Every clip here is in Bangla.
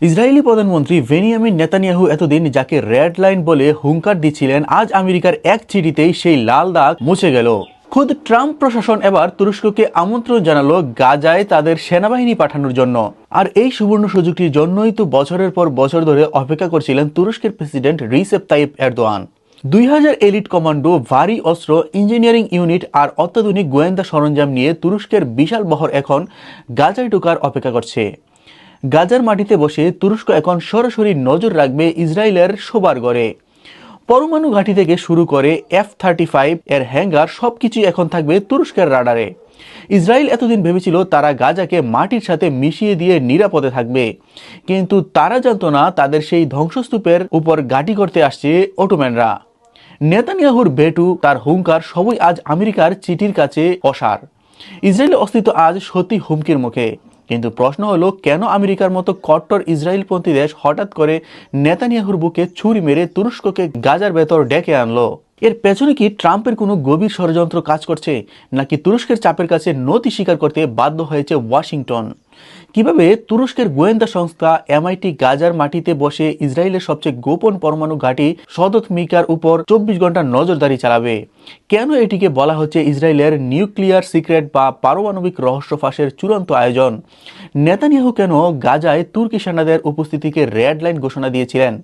ইসরায়েলি প্রধানমন্ত্রী বেনিয়ামিন নেতানিয়াহু এতদিন যাকে রেড লাইন বলে হুঙ্কার দিচ্ছিলেন, আজ আমেরিকার এক চিঠিতেই সেই লাল দাগ মুছে গেল। খুদ ট্রাম্প প্রশাসন এবার তুরস্ককে আমন্ত্রণ জানালো গাজায় তাদের সেনাবাহিনী পাঠানোর জন্য। আর এই সুবর্ণ সুযোগটির জন্যই তো বছরের পর বছর ধরে অপেক্ষা করছিলেন তুরস্কের president Recep Tayyip Erdogan. 2000 elite commando, ভারী অস্ত্র, ইঞ্জিনিয়ারিং ইউনিট আর অত্যাধুনিক গোয়েন্দা সরঞ্জাম নিয়ে তুরস্কের বিশাল বহর এখন গাজায় ঢোকার অপেক্ষা করছে। গাজার মাটিতে বসে তুরস্ক এখন সরাসরি নজর রাখবে ইসরায়েলের শোবার ঘরে। পরমাণু ঘাঁটি থেকে শুরু করে F-35 এর হ্যাঙ্গার সবকিছুই এখন থাকবে তুরস্কের রাডারে। ইসরায়েল এতদিন ভেবেছিল তারা গাজাকে মাটির সাথে মিশিয়ে দিয়ে নিরাপদে থাকবে, কিন্তু তারা জানতো না তাদের সেই ধ্বংসস্তূপের উপর ঘাঁটি করতে আসছে অটোম্যানরা। নেতানিয়াহুর ভেটু, তার হুঙ্কার সবই আজ আমেরিকার চিঠির কাছে অসার। ইসরায়েলের অস্তিত্ব আজ সত্যি হুমকির মুখে। কিন্তু প্রশ্ন হলো, কেন আমেরিকার মতো কট্টর ইসরায়েলপন্থী দেশ হঠাৎ করে নেতানিয়াহুর বুকে ছুরি মেরে তুরস্ককে গাজার ভেতর ডেকে আনলো? এর পেছনে কি ট্রাম্পের কোনো গভীর ষড়যন্ত্র কাজ করছে, নাকি তুরস্কের চাপের কাছে নতি স্বীকার করতে বাধ্য হয়েছে ওয়াশিংটন? কিভাবে তুরস্কের গোয়েন্দা সংস্থা MIT গাজার মাটিতে বসে ইসরায়েলের সবচেয়ে গোপন পরমাণু ঘাঁটি সদত মিকার উপর 24 ঘন্টা নজরদারি চালাবে? কেন এটিকে বলা হচ্ছে ইসরায়েলের নিউক্লিয়ার সিক্রেট বা পারমাণবিক রহস্য ফাঁসের চূড়ান্ত আয়োজন? নেতানিয়াহু কেন গাজায় তুর্কি সেনাদের উপস্থিতিকে রেড লাইন ঘোষণা দিয়েছিলেন?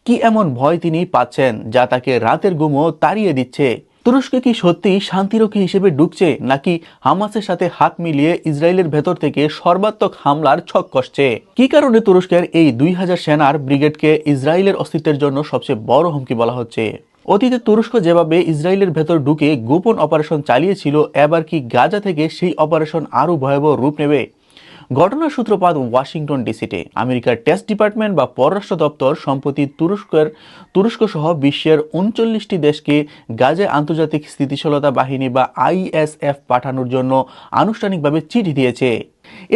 কি এমন ভয় তিনি পাচ্ছেন যা তাকে রাতের ঘুমও তাড়িয়ে দিচ্ছে? তুরস্ক কি সত্যি শান্তিরক্ষী হিসেবে ঢুকছে, নাকি হামাসের সাথে হাত মিলিয়ে ইসরায়েলের ভেতর থেকে সর্বাত্মক হামলার ছক কষছে? কি কারণে তুরস্কের এই 2000 সেনার ব্রিগেডকে ইসরায়েলের অস্তিত্বের জন্য সবচেয়ে বড় হুমকি বলা হচ্ছে? অতীতে তুরস্ক যেভাবে ইসরায়েলের ভেতর ঢুকে গোপন অপারেশন চালিয়েছিল, এবার কি গাজা থেকে সেই অপারেশন আরও ভয়াবহ রূপ নেবে? ঘটনার সূত্রপাত ওয়াশিংটন ডিসিতে। আমেরিকার টেস্ট ডিপার্টমেন্ট বা পররাষ্ট্র দপ্তর সম্প্রতি তুরস্ক সহ বিশ্বের 39টি দেশকে গাজায় আন্তর্জাতিক স্থিতিশীলতা বাহিনী বা ISF পাঠানোর জন্য আনুষ্ঠানিকভাবে চিঠি দিয়েছে।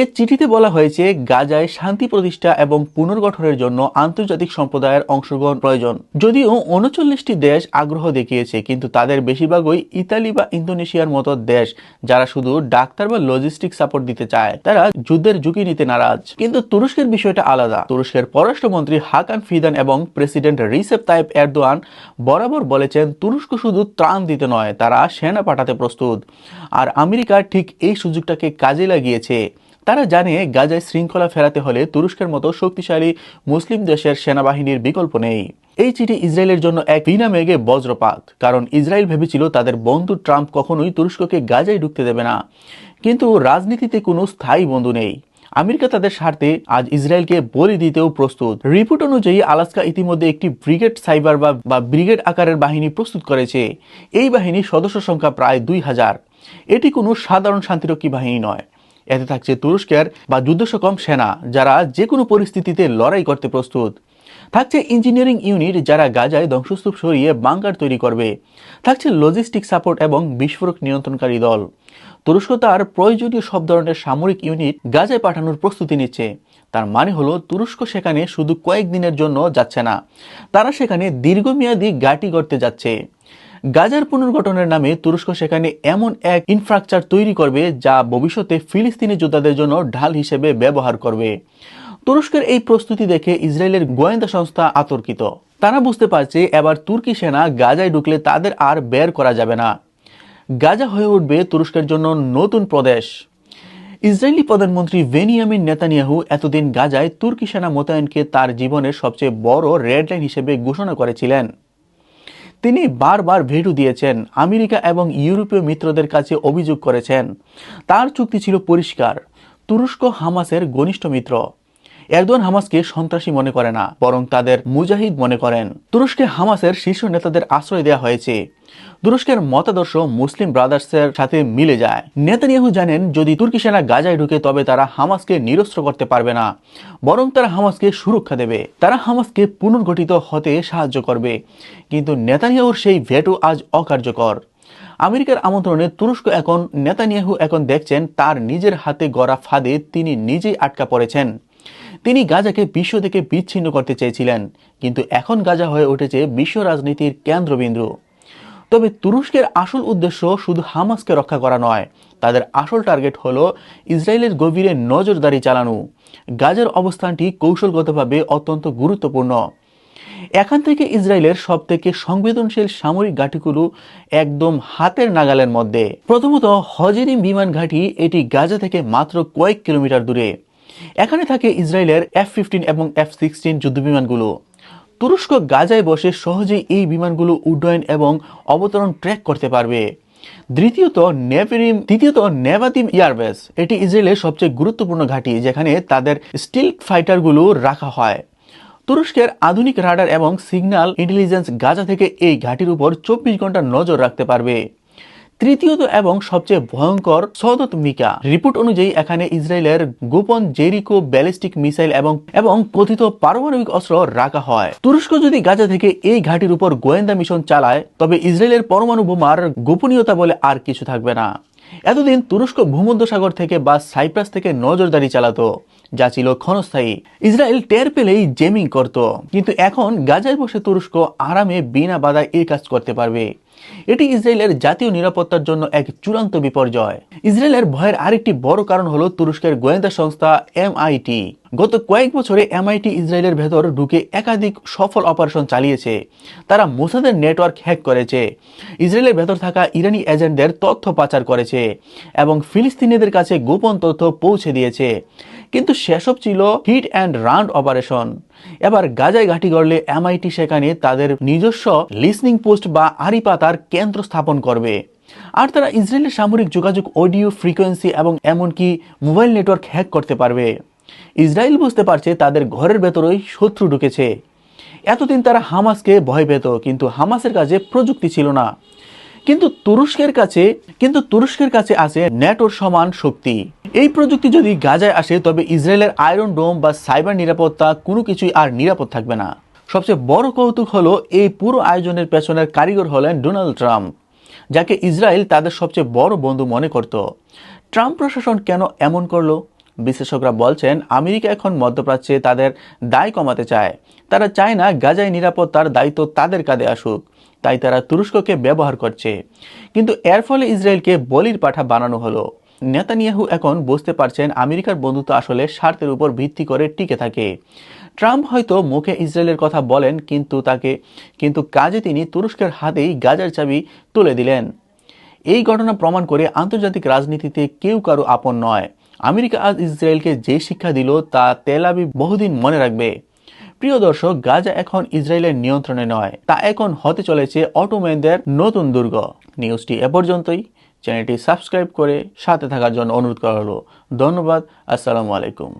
এর চিঠিতে বলা হয়েছে, গাজায় শান্তি প্রতিষ্ঠা এবং পুনর্গঠনের জন্য আন্তর্জাতিক সম্প্রদায়ের অংশগ্রহণ প্রয়োজন। যদিও 39টি দেশ আগ্রহ দেখিয়েছে, কিন্তু তাদের বেশিরভাগই ইতালি বা ইন্দোনেশিয়ার মতো দেশ, যারা শুধু ডাক্তার বা লজিস্টিক সাপোর্ট দিতে চায়। তারা যুদ্ধের ঝুঁকি নিতে নারাজ। কিন্তু তুরস্কের বিষয়টা আলাদা। তুরস্কের পররাষ্ট্রমন্ত্রী হাকান ফিদান এবং প্রেসিডেন্ট রিসেপ তাইপ এরদোয়ান বরাবর বলেছেন, তুরস্ক শুধু ত্রাণ দিতে নয়, তারা সেনা পাঠাতে প্রস্তুত। আর আমেরিকা ঠিক এই সুযোগটাকে কাজে লাগিয়েছে। তারা জানে গাজায় শৃঙ্খলা ফেরাতে হলে তুরস্কের মতো শক্তিশালী মুসলিম দেশের সেনাবাহিনীর বিকল্প নেই। এই চিঠি ইসরায়েলের জন্য এক বিনা মেঘে বজ্রপাত, কারণ ইসরায়েল ভেবেছিল তাদের বন্ধু ট্রাম্প কখনোই তুরস্ককে গাজায় ঢুকতে দেবে না। কিন্তু রাজনীতিতে কোনো স্থায়ী বন্ধু নেই। আমেরিকা তাদের স্বার্থে আজ ইসরায়েলকে বলি দিতেও প্রস্তুত। রিপোর্ট অনুযায়ী আলাস্কা ইতিমধ্যে একটি ব্রিগেড সাইবার বা ব্রিগেড আকারের বাহিনী প্রস্তুত করেছে। এই বাহিনীর সদস্য সংখ্যা প্রায় 2000। এটি কোনো সাধারণ শান্তিরক্ষী বাহিনী নয়। এতে থাকছে তুরস্কের বা যুদ্ধসক্ষম সেনা, যারা যে কোনো পরিস্থিতিতে লড়াই করতে প্রস্তুত। থাকছে ইঞ্জিনিয়ারিং ইউনিট, যারা গাজায় ধ্বংসস্তূপ সরিয়ে বাংকার তৈরি করবে। থাকছে লজিস্টিক সাপোর্ট এবং বিস্ফোরক নিয়ন্ত্রণকারী দল। তুরস্ক তার প্রয়োজনীয় সব ধরনের সামরিক ইউনিট গাজায় পাঠানোর প্রস্তুতি নিচ্ছে। তার মানে হলো, তুরস্ক সেখানে শুধু কয়েকদিনের জন্য যাচ্ছে না, তারা সেখানে দীর্ঘমেয়াদী ঘাঁটি গড়তে যাচ্ছে। গাজার পুনর্গঠনের নামে তুরস্ক সেখানে এমন এক ইনফ্রাস্ট্রাকচার তৈরি করবে যা ভবিষ্যতে ফিলিস্তিনি যোদ্ধাদের জন্য ঢাল হিসেবে ব্যবহার করবে। তুরস্কের এই প্রস্তুতি দেখে ইসরায়েলের গোয়েন্দা সংস্থা আতঙ্কিত। তারা বুঝতে পারছে, এবার তুর্কি সেনা গাজায় ঢুকলে তাদের আর বের করা যাবে না। গাজা হয়ে উঠবে তুরস্কের জন্য নতুন প্রদেশ। ইসরায়েলি প্রধানমন্ত্রী বেনিয়ামিন নেতানিয়াহু এতদিন গাজায় তুর্কি সেনা মোতায়েনকে তার জীবনের সবচেয়ে বড় রেড লাইন হিসেবে ঘোষণা করেছিলেন। তিনি বারবার ভেটু দিয়েছেন, আমেরিকা এবং ইউরোপীয় মিত্রদের কাছে অভিযোগ করেছেন। তার চুক্তি ছিল পরিষ্কার, তুরস্ক হামাসের ঘনিষ্ঠ মিত্র। এরদোয়ান হামাসকে সন্ত্রাসী মনে করে না, বরং তাদের মুজাহিদ মনে করেন। তুরস্কে হামাসের শীর্ষ নেতাদের আশ্রয় দেওয়া হয়েছে। তুরস্কের মতাদর্শ মুসলিম ব্রাদার্সের সাথে মিলে যায়। নেতানিয়াহু জানেন, যদি তুর্কি সেনা গাজায় ঢুকে তবে তারা হামাসকে নিরস্ত্র করতে পারবে না, বরং তারা হামাসকে সুরক্ষা দেবে। তারা হামাসকে পুনর্গঠিত হতে সাহায্য করবে। কিন্তু নেতানিয়াহুর সেই ভেটো আজ অকার্যকর। আমেরিকার আমন্ত্রণে নেতানিয়াহু এখন দেখছেন, তার নিজের হাতে গড়া ফাঁদে তিনি নিজেই আটকা পড়েছেন। তিনি গাজাকে বিশ্ব থেকে বিচ্ছিন্ন করতে চেয়েছিলেন, কিন্তু এখন গাজা হয়ে উঠেছে বিশ্ব রাজনীতির কেন্দ্রবিন্দু। তবে তুরস্কের আসল উদ্দেশ্য শুধু হামাসকে রক্ষা করা নয়, তাদের আসল টার্গেট হলো ইসরায়েলের গভীরে নজরদারি চালানো। গাজার অবস্থানটি কৌশলগতভাবে অত্যন্ত গুরুত্বপূর্ণ। এখান থেকে ইসরায়েলের সবথেকে সংবেদনশীল সামরিক ঘাঁটিগুলো একদম হাতের নাগালের মধ্যে। প্রথমত হজেরিম বিমান ঘাঁটি, এটি গাজা থেকে মাত্র কয়েক কিলোমিটার দূরে। এখানে থাকে ইসরায়েলের F-15 এবং F-16 যুদ্ধবিমানগুলো। তুরস্ক গাজায় বসে সহজেই এই বিমানগুলো উড্ডয়ন এবং অবতরণ ট্র্যাক করতে পারবে। দ্বিতীয়ত নেভাতিম এয়ারবেস, এটি ইসরায়েলের সবচেয়ে গুরুত্বপূর্ণ ঘাঁটি, যেখানে তাদের স্টিল ফাইটারগুলো রাখা হয়। তুরস্কের আধুনিক রাডার এবং সিগন্যাল ইন্টেলিজেন্স গাজা থেকে এই ঘাঁটির উপর 24 ঘন্টা নজর রাখতে পারবে। তৃতীয়ত এবং সবচেয়ে ভয়ঙ্কর সদত মিকা রিপোর্ট অনুযায়ী এখানে ইসরায়েলের গোপন জেরিকো ব্যালিস্টিক মিসাইল এবং কথিত পারমাণবিক অস্ত্র রাখা হয়। তুরস্ক যদি গাজা থেকে এই ঘাঁটির উপর গোয়েন্দা মিশন চালায়, তবে ইসরায়েলের পরমাণু বোমার গোপনীয়তা বলে আর কিছু থাকবে না। এতদিন তুরস্ক ভূমধ্যসাগর থেকে বা সাইপ্রাস থেকে নজরদারি চালাতো, যা ছিল ক্ষণস্থায়ী। ইসরায়েল টের পেলেই জেমিং করত, কিন্তু এখন গাজায় বসে তুরস্ক আরামে বিনা বাধায় এই কাজ করতে পারবে। এটি ইসরায়েলের জাতীয় নিরাপত্তার জন্য এক চূড়ান্ত বিপর্যয়। ইসরায়েলের ভয়ের আরেকটি বড় কারণ হলো তুরস্কের গোয়েন্দা সংস্থা MIT। গত কয়েক বছরে MIT ইসরায়েলের ভেতর ঢুকে একাধিক সফল অপারেশন চালিয়েছে। তারা মোসাদের নেটওয়ার্ক হ্যাক করেছে, ইসরায়েলের ভেতর থাকা ইরানি এজেন্টদের তথ্য পাচার করেছে এবং ফিলিস্তিনিদের কাছে গোপন তথ্য পৌঁছে দিয়েছে। কিন্তু সেসব ছিল হিট অ্যান্ড রান অপারেশন। এবার গাজায় ঘাঁটি গড়লে MIT সেখানে তাদের নিজস্ব লিসনিং পোস্ট বা আড়ি পাতার কেন্দ্র স্থাপন করবে। আর তারা ইসরায়েলের সামরিক যোগাযোগ, অডিও ফ্রিকোয়েন্সি এবং এমনকি মোবাইল নেটওয়ার্ক হ্যাক করতে পারবে। ইসরায়েল বুঝতে পারছে তাদের ঘরের ভেতরেই শত্রু ঢুকেছে। এতদিন তারা হামাসকে ভয় পেত, কিন্তু হামাসের কাছে প্রযুক্তি ছিল না। কিন্তু তুরস্কের কাছে আছে ন্যাটোর সমান শক্তি। এই প্রযুক্তি যদি গাজায় আসে, তবে ইসরায়েলের আয়রন ডোম বা সাইবার নিরাপত্তা কোনো কিছুই আর নিরাপদ থাকবে না। সবচেয়ে বড় কৌতুক হলো এই পুরো আয়োজনের পেছনের কারিগর হলেন ডোনাল্ড ট্রাম্প, যাকে ইসরায়েল তাদের সবচেয়ে বড় বন্ধু মনে করত। ট্রাম্প প্রশাসন কেন এমন করলো? বিশেষজ্ঞরা বলছেন আমেরিকা এখন মধ্যপ্রাচ্যে তাদের দায় কমাতে চায়। তারা চায় না গাজায় নিরাপত্তার দায়িত্ব তাদের কাঁধে আসুক, তাই তারা তুরস্ককে ব্যবহার করছে। কিন্তু এর ফলে ইসরায়েলকে বলির পাঠা বানানো হলো। নেতানিয়াহু এখন বুঝতে পারছেন আমেরিকার বন্ধুত্ব আসলে স্বার্থের উপর ভিত্তি করে টিকে থাকে। ট্রাম্প হয়তো মুখে ইসরায়েলের কথা বলেন, কিন্তু কাজে তিনি তুরস্কের হাতেই গাজার চাবি তুলে দিলেন। এই ঘটনা প্রমাণ করে আন্তর্জাতিক রাজনীতিতে কেউ কারো আপন নয়। আমেরিকা আজ ইসরায়েলকে যে শিক্ষা দিল তা তেল আবিব বহুদিন মনে রাখবে। প্রিয় দর্শক, গাজা এখন ইসরায়েলের নিয়ন্ত্রণে নয়, তা এখন হতে চলেছে অটোম্যানদের নতুন দুর্গ। নিউজটি এ পর্যন্তই। চ্যানেলটি সাবস্ক্রাইব করে সাথে থাকার জন্য অনুরোধ করা হলো। ধন্যবাদ। আসসালামু আলাইকুম।